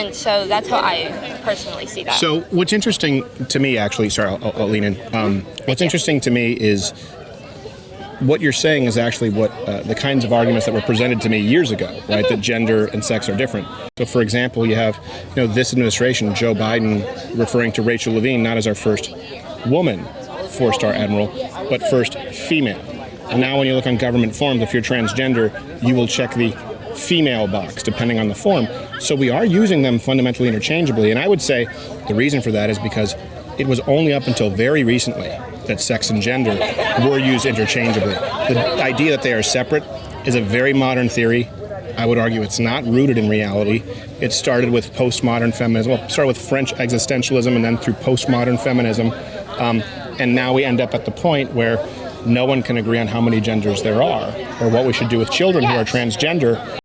And so that's how I personally see that. So what's interesting to me, actually, sorry, I'll lean in. What's interesting to me is what you're saying is actually what the kinds of arguments that were presented to me years ago, right? That gender and sex are different. So, for example, you have, this administration, Joe Biden, referring to Rachel Levine not as our first woman four-star admiral, but first female. And now when you look on government forms, if you're transgender, you will check the female box, depending on the form. So we are using them fundamentally interchangeably. And I would say the reason for that is because it was only up until very recently that sex and gender were used interchangeably. The idea that they are separate is a very modern theory. I would argue it's not rooted in reality. It started with postmodern feminism. Well, it started with French existentialism and then through postmodern feminism. And now we end up at the point where no one can agree on how many genders there are or what we should do with children who are transgender.